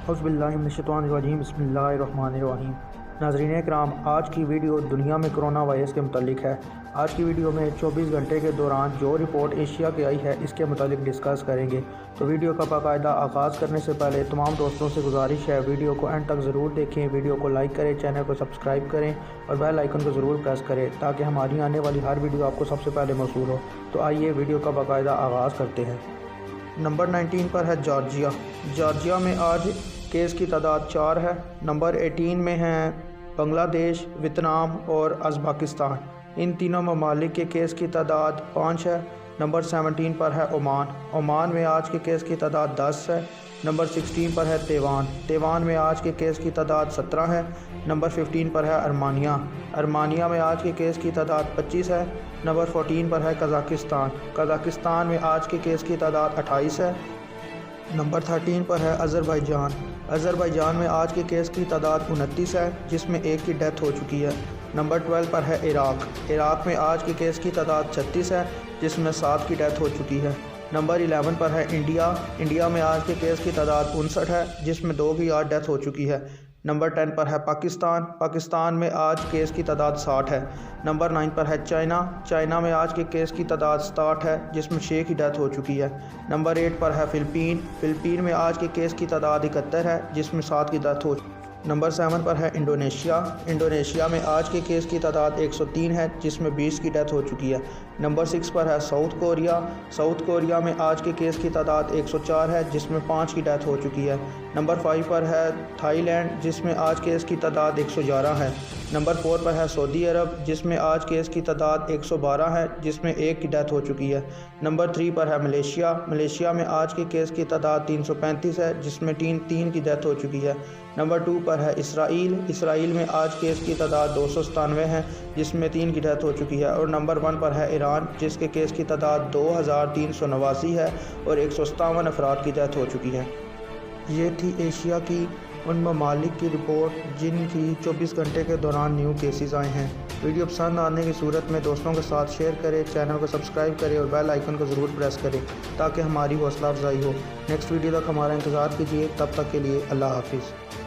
औज़ुबिल्लाहिमिनश्शैतानिर्रजीम बिस्मिल्लाहिर्रहमानिर्रहीम। नाज़रीन इकराम, आज की वीडियो दुनिया में कोरोना वायरस के मुतालिक है। आज की वीडियो में 24 घंटे के दौरान जो रिपोर्ट एशिया की आई है इसके मुतालिक डिस्कस करेंगे। तो वीडियो का बाकायदा आगाज़ करने से पहले तमाम दोस्तों से गुजारिश है, वीडियो को एंड तक ज़रूर देखें, वीडियो को लाइक करें, चैनल को सब्सक्राइब करें और बेल आइकन को ज़रूर प्रेस करें ताकि हमारी आने वाली हर वीडियो आपको सबसे पहले मौसूल हो। तो आइए वीडियो का बाकायदा आगाज़ करते हैं। नंबर 19 पर है जॉर्जिया। जॉर्जिया में आज केस की तादाद 4 है। नंबर 18 में हैं बांग्लादेश, वियतनाम और उज़्बेकिस्तान। इन तीनों ममालिक के केस की तादाद 5 है। नंबर 17 पर है ओमान। ओमान में आज के केस की तादाद 10 है। नंबर 16 पर है तैवान। तैवान में आज के केस की तादाद 17 है। नंबर 15 पर है अर्मानिया। अर्मानिया में आज के केस की तादाद 25 है। नंबर 14 पर है कज़ाकिस्तान। कज़ाकिस्तान में आज के केस की तादाद 28 है। नंबर 13 पर है अज़रबैजान। अज़रबैजान में आज के केस की तादाद 29 है, जिसमें एक की डेथ हो चुकी है। नंबर 12 पर है इराक। इराक में आज के केस की तादाद 36 है, जिसमें 7 की डेथ हो चुकी है। नंबर 11 पर है इंडिया। इंडिया में आज के केस की तादाद 59 है, जिसमें 2 की आज डेथ हो चुकी है। नंबर 10 पर है पाकिस्तान। पाकिस्तान में आज केस की तादाद 60 है। नंबर 9 पर है चाइना। चाइना में आज के केस की तादाद 67 है, जिसमें 6 की डेथ हो चुकी है। नंबर 8 पर है फ़िलिपीन। फ़िलिपीन में आज के केस की तादाद 71 है, जिसमें 7 की डेथ हो। नंबर 7 पर है इंडोनेशिया। इंडोनेशिया में आज के केस की तादाद 103 है, जिसमें 20 की डेथ हो चुकी है। नंबर 6 पर है साउथ कोरिया। साउथ कोरिया में आज के केस की तादाद 104 है, जिसमें 5 की डेथ हो चुकी है। नंबर 5 पर है थाईलैंड, जिसमें आज केस की तादाद 111 है। नंबर 4 पर है सऊदी अरब, जिसमें आज केस की तादाद 112 है, जिसमें 1 की डेथ हो चुकी है। नंबर 3 पर है मलेशिया। मलेशिया में आज के केस की तादाद 335 है, जिसमें 3 की डेथ हो चुकी है। नंबर 2 पर है इसराइल। इसराइल में आज केस की तादाद 297 है, जिसमें 3 की डेथ हो चुकी है। और नंबर 1 पर है ईरान, जिसके केस की तादाद 2389 है और 157 अफराद की डेथ हो चुकी है। ये थी एशिया की उन ममालिक की रिपोर्ट जिनकी 24 घंटे के दौरान न्यू केसेस आए हैं। वीडियो पसंद आने की सूरत में दोस्तों के साथ शेयर करें, चैनल को सब्सक्राइब करें और बेल आइकन को ज़रूर प्रेस करें ताकि हमारी हौसला अफजाई हो। नेक्स्ट वीडियो तक हमारा इंतज़ार कीजिए। तब तक के लिए अल्लाह हाफिज़।